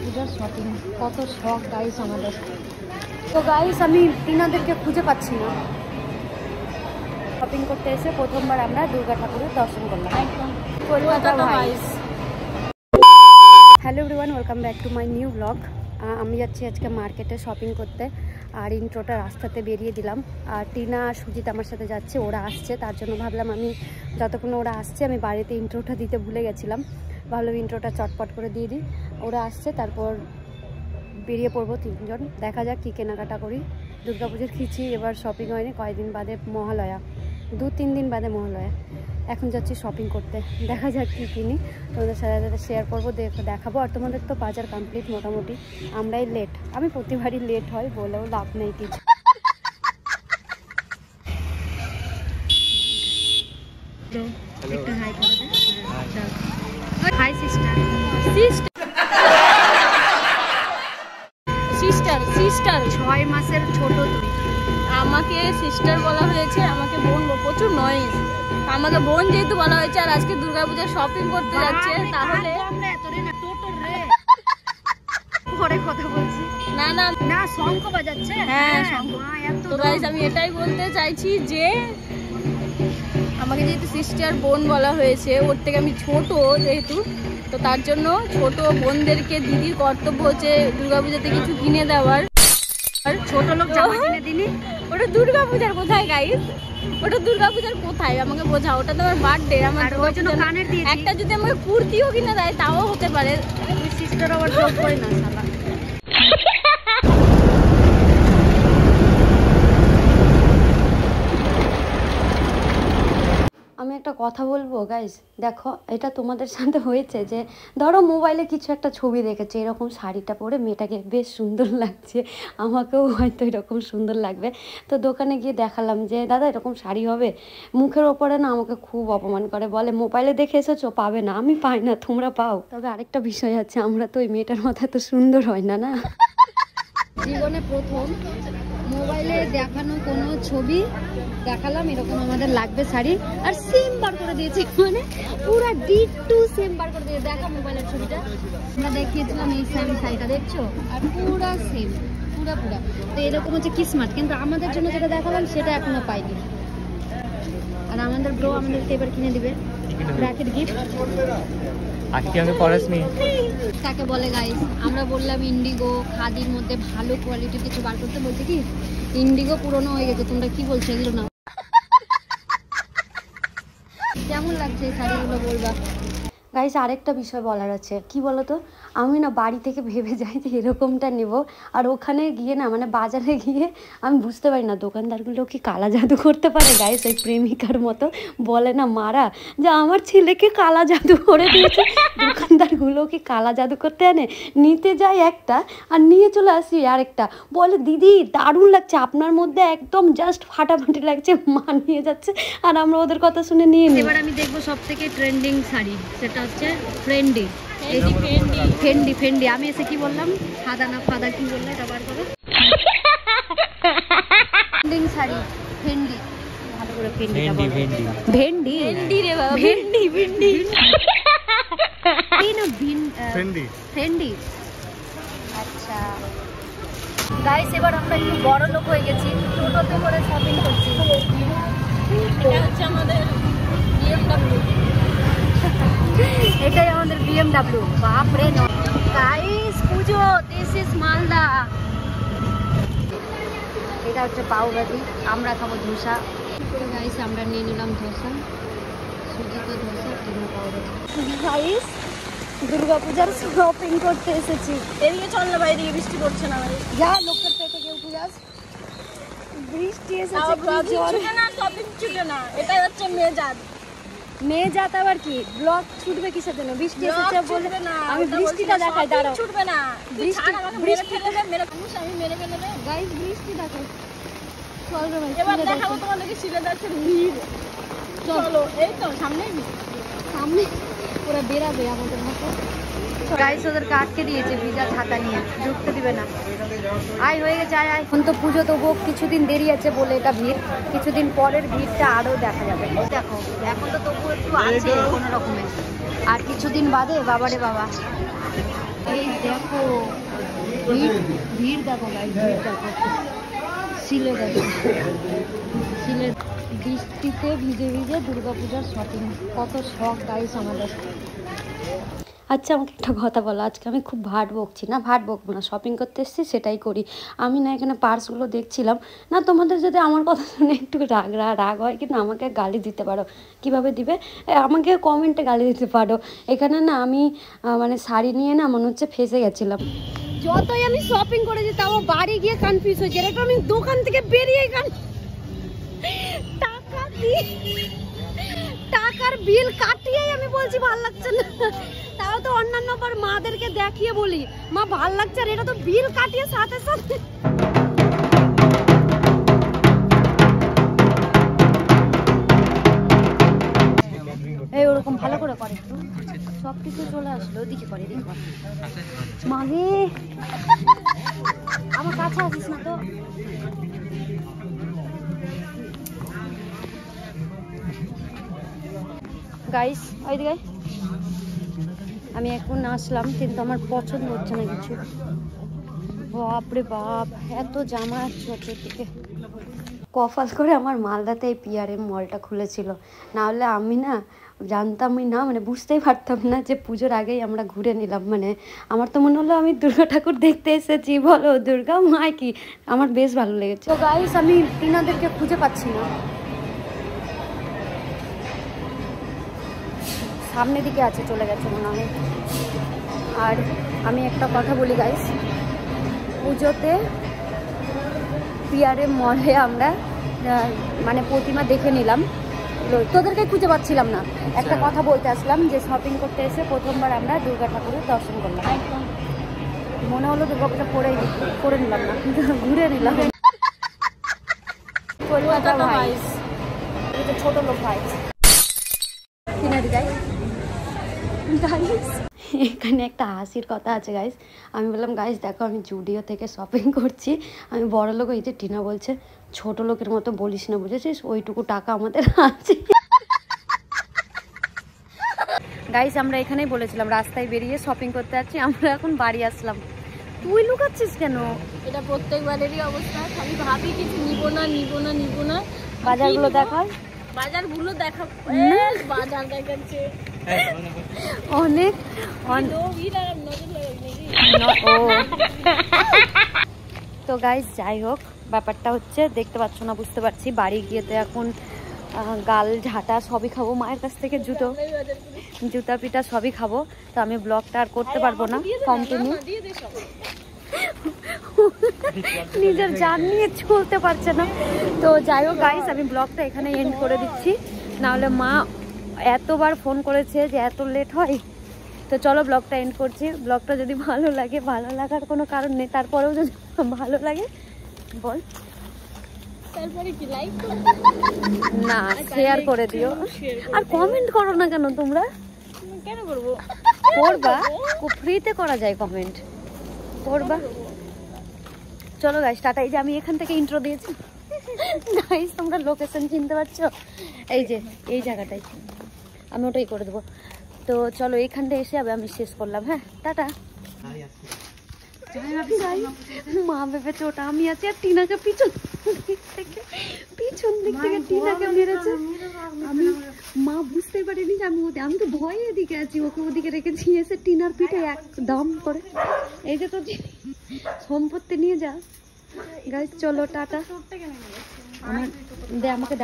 পূজার শপিং কত শখ গাইস আমাদের। তো গাইস আমি টিনাদেরকে খুঁজে পাচ্ছি না। শপিং করতে এসে প্রথমবার আমরা দুর্গা ঠাকুরের দর্শন করলাম একদম Kolkata vice. Hello everyone, welcome back to my new blog. আমি যাচ্ছি আজকে মার্কেটে শপিং করতে, আর ইন্ট্রোটা রাস্তাতে বেরিয়ে দিলাম। আর টিনা আর সুজিত আমার সাথে যাচ্ছে, ওরা আসছে, তার জন্য ভাবলাম আমি যতক্ষণ ওরা আসছে আমি বাড়িতে ইন্ট্রোটা দিতে ভুলে গেছিলাম, ভাবলাম ইন্ট্রোটা চটপট করে দিয়ে দিই। ওরা আসছে, তারপর বেরিয়ে পড়বো তিনজন। দেখা যাক কী কেনাকাটা করি। দুর্গাপুজোর খিচি এবার শপিং হয়নি, কয়েকদিন বাদে মহালয়া, 2-3 দিন বাদে মহালয়া। এখন যাচ্ছি শপিং করতে, দেখা যাক কী কিনি, তোমাদের সাথে শেয়ার করবো, দেখাবো। আর তোমাদের তো বাজার কমপ্লিট মোটামুটি, আমরাই লেট। আমি প্রতিবারই লেট হয়, বলেও লাভ নেই কিছু। High sister. সিস্টার সিস্টার 6 মাসের ছোট তুই। আমাকে সিস্টার বলা হয়েছে, আমাকে বোন, প্রচুর নয়েজ। আমাকে বোন যেহেতু বলা হয়েছে, আর আজকে দুর্গাপূজা শপিং করতে যাচ্ছে, তাহলে পরে কথা বলছি। না না না, শঙ্খ বাজাচ্ছে। হ্যাঁ শঙ্খ। তো গাইস আমি এটাই বলতে চাইছি যে আমাকে যেহেতু সিস্টার বোন বলা হয়েছে, ওর থেকে আমি ছোট যেহেতু, তো তার জন্য ছোট বোনদেরকে দিদির কর্তব্য হচ্ছে দুর্গাপূজাতে কিছু কিনে দেওয়ার। আর ছোট লোক জামা কিনে দিনি। ওটা দুর্গাপূজার কোথায় গাইস? ওটা দুর্গাপূজার কোথায় আমাকে বোঝাও। ওটা তো আমার বার্থডে, আমার ওই জন্য কানের দিয়েছি। একটা যদি আমাকে কুর্তিও কিনে দেয় তাও হতে পারে। তুই সিস্টার আবার জব করে না শালা। আমি একটা কথা বলবো গাইস, দেখো এটা তোমাদের সাথে হয়েছে যে ধরো মোবাইলে কিছু একটা ছবি দেখেছে, এরকম শাড়িটা পরে মেয়েটাকে বেশ সুন্দর লাগছে, আমাকেও হয়তো এরকম সুন্দর লাগবে। তো দোকানে গিয়ে দেখালাম যে দাদা এরকম শাড়ি হবে, মুখের ওপরে না আমাকে খুব অপমান করে, বলে মোবাইলে দেখে এসেছো, পাবে না। আমি পাই না, তোমরা পাও। তবে আরেকটা বিষয় আছে, আমরা তো ওই মেয়েটার মাথায় তো সুন্দর হয় না। না, জীবনে প্রথম মোবাইলে দেখানো কোনো ছবি দেখালাম এরকম আমাদের লাগবে শাড়ি, আর সেম বার করে দিয়েছে, মানে পুরো ডিটু সেম বার করে দিয়েছে। দেখা মোবাইলের ছবিটা আমরা দেখিয়েছিলাম, এই সেম শাড়িটা দেখছো, আর পুরো সেম পুরা। তো এরকম হচ্ছে কিসমার্ট, কিন্তু আমাদের জন্য যেটা দেখালাম সেটা এখনো পাইনি। আর আমাদের ব্রো আমাদেরকে এবার কিনে দিবে রাখের গিফট। তাকে বলে গাইস, আমরা বললাম ইন্ডিগো খাদির মধ্যে ভালো কোয়ালিটির কিছু বার করতে, বলছে কি ইন্ডিগো পুরনো হয়ে গেছে, তোমরা কি বলছো এগুলো না। কেমন লাগছে এই শাড়িগুলো বলবা গাইস। আরেকটা বিষয় বলার আছে, কি বলতো, আমি না বাড়ি থেকে ভেবে যাই যে এরকমটা নেব, আর ওখানে গিয়ে না মানে বাজারে গিয়ে আমি বুঝতে পারি না দোকানদারগুলো কি কালা জাদু করতে পারে গাইস। ওই প্রেমিকার মতো বলে না মারা, যে আমার ছেলেকে কালা জাদু করে দিয়েছে। দোকানদারগুলো কি কালা জাদু করতে আনে, নিতে যায় একটা আর নিয়ে চলে আসি আরেকটা, বলে দিদি দারুণ লাগছে, আপনার মধ্যে একদম জাস্ট ফাটাফাটি লাগছে, মানিয়ে যাচ্ছে, আর আমরা ওদের কথা শুনে নিয়ে নিই। এবার আমি দেখবো সব থেকে ট্রেন্ডিং শাড়ি, সেটা হচ্ছে ফ্রেন্ডি। ফেন্ডি। আমি এসে কি বললাম, সাদা না ফাদা কি বললে, এটা বার করো। ট্রেন্ডিং শাড়ি ফেন্ডি, ভালো করে ভেন্ডি রে বাবা, ফেন্ডি। আচ্ছা গাইস, এবার আমরা একটু বড় লোক হয়ে গেছি, টোটোতে করে শপিং করছি। এটা হচ্ছে আমাদের BMW। এটাই আমাদের BMW। বাপরে guys, Puja, this is Malda. এটা হচ্ছে পাউভাজি, আমরা খাবো ধোসা। গাইস আমরা নিয়ে নিলাম ধোসা, সুজিত ধোসা, কিনা পাউভাজি। গাইস দুর্গাপূজার শপিং করতে এসেছি। এদিকে চল না ভাই, এদিকে বৃষ্টি পড়ছে না ভাই। যা লোকের পেটে কেউ উঠে যাস, বৃষ্টি এসেছে। শপিং ছুটে না, এটাই হচ্ছে মেজাত। আবার কি ব্লগ ছুটবে কিসের জন্য? বৃষ্টি এসেছে বলে আমি বৃষ্টিটা দেখাই, দাঁড়াও। ছুটবে না, গাইস বৃষ্টি দেখো, চল রে ভাই। এবার দেখাবো তোমাদেরকে শিলাদাসের ভিড়। চলো, এই তো সামনে পুরো বেরাবে আমাদের মতো। গাইস ওদেরকে আটকে দিয়েছে ভিজা ছাতা নিয়ে, ঢুকতে দিবে না। আয় হয়ে গেছে, আয়। এখন তো পুজো, তবুও কিছুদিন দেরি আছে বলে এটা ভিড়, কিছুদিন পরের ভিড়টা আরো দেখা যাবে। দেখো এখন তো তবু একটু আছে কোনো রকমের, আর কিছুদিন বাদে বাবারে বাবা এই দেখো ভিড় দেখো গাইস, ভিড় দেখো, সিলে দেখো, সিলে বৃষ্টিতে ভিজে ভিজে দুর্গাপূজার শপিং, কত শখ গাইস আমাদের। আচ্ছা আমাকে একটা কথা বলো, আজকে আমি খুব ভাট বকছি না? ভাট বকবো না, শপিং করতে এসেছি সেটাই করি। আমি না এখানে পার্সগুলো দেখছিলাম না, তোমাদের যদি আমার কথা শুনে একটু রাগ হয় কিন্তু আমাকে গালি দিতে পারো। কিভাবে দিবে? আমাকে কমেন্টে গালি দিতে পারো। এখানে না আমি মানে শাড়ি নিয়ে না মনে হচ্ছে ফেসে গেছিলাম। যতই আমি শপিং করেছি তাও বাড়ি গিয়ে কনফিউজ হয়েছে, এটা আমি দোকান থেকে বেরিয়ে টাকা দিয়ে টাকার বিল কাটিয়েই আমি বলছি ভাল লাগছে না। তাও তো অন্যান্য বার মাদেরকে দেখিয়ে বলি মা ভাল লাগছে, আর এটা তো বিল কাটিয়ে সাথে সাথে। এই ওরকম ভালো করে করে একটু, সব কিছু চলে আসলো ওদিকে করে দিকে করে। মাগে আমার কাছে আসিস না তো। গাইস ওইদিকে আমি এখন আসলাম কিন্তু আমার পছন্দ হচ্ছে না কিছু। বাপরে বাপ, এত জামা ছোটোর দিকে। কফাল করে আমার মালদাতে এই পিআরএম মলটা খুলেছিল, না হলে আমি না জানতামই না, মানে বুঝতেই পারতাম না যে পুজোর আগেই আমরা ঘুরে নিলাম। মানে আমার তো মনে হলো আমি দুর্গা ঠাকুর দেখতে এসেছি, বলো দুর্গা মায় কি। আমার বেশ ভালো লেগেছে। তো গাইস আমি টিনাদেরকে খুঁজে পাচ্ছি না, সামনের দিকে আছে, চলে গেছে মনে হয়। আর আমি একটা কথা বলি গাইস, পুজোতে পিআরএম মলে আমরা মানে প্রতিমা দেখে নিলাম, তোদেরকে খুঁজে পাচ্ছিলাম না। একটা কথা বলতে আসলাম যে শপিং করতে এসে প্রথমবার আমরা দুর্গা ঠাকুরের দর্শন করলাম। মনে হলো দুর্গাপূজা করে নিলাম না, কিন্তু ঘুরে নিলাম। কলকাতা ভাইস, এটা ছোট লোক ভাইস। এখানে একটা হাসির কথা আছে গাইস। আমি বললাম গাইস দেখো আমি জুডিও থেকে শপিং করছি, আমি বড় লোক। এই যে টিনা বলছে ছোট লোকের মতো বলিস না, বুঝেছিস, ওইটুকু টাকা আমাদের আছে। গাইস আমরা এখানেই বলেছিলাম রাস্তায় বেরিয়ে শপিং করতে যাচ্ছি, আমরা এখন বাড়ি আসলাম। তুই লুকাচ্ছিস কেন? এটা প্রত্যেকবারেরই অবস্থা, খালি ভাবি কিছু নিব না। বাজারগুলো দেখার, বাজারগুলো দেখা, বাজার দেখাচ্ছে অনেক। তো গাইস যাই হোক, ব্যাপারটা হচ্ছে দেখতে পাচ্ছ না, বুঝতে পারছি। বাড়ি গিয়ে তো এখন গাল ঝাঁটা সবই খাবো, মায়ের কাছ থেকে জুতা পিটা সবই খাবো। তো আমি ব্লগটা আর করতে পারবো না কন্টিনিউ, নিজের জান নিয়ে চলতে পারছে না। তো যাই হোক গাইস আমি ব্লগটা এখানে এন্ড করে দিচ্ছি, নাহলে মা এতবার ফোন করেছে যে এত লেট হয়। তো চলো ব্লগটা এন্ড করছি। ব্লগটা যদি ভালো লাগে, ভালো লাগার কোনো কারণ নেই, তারপরেও যদি ভালো লাগে বল, তারপরে কি লাইক না শেয়ার করে দিও, আর কমেন্ট করো না কেন তোমরা? কেন করবো? করবা, ফ্রিতে করা যায় কমেন্ট, করবা। চলো গাইস টাটা। এই যে আমি এখান থেকে ইন্ট্রো দিয়েছি গাইস, তোমরা লোকেশন চিনতে পারছো? এই যে এই জায়গাটাই, আমি ওটাই করে দেবো। তো চলো এইখানটা এসে আমি শেষ করলাম। হ্যাঁ টাটা। মা ভেবেছে ওটা আমি আছি, আর টিনাকে পিছন দিক থেকে টিনাকে মেরেছে। আমি মা বুঝতে পারিনি যে আমি তো ভয়ে এদিকে আছি, ওকে ওদিকে রেখেছি, এসে টিনার পিঠে একদম করে। এই যে তো সম্পত্তি নিয়ে যা গাইস। চলো টাটা। আমাকে দে।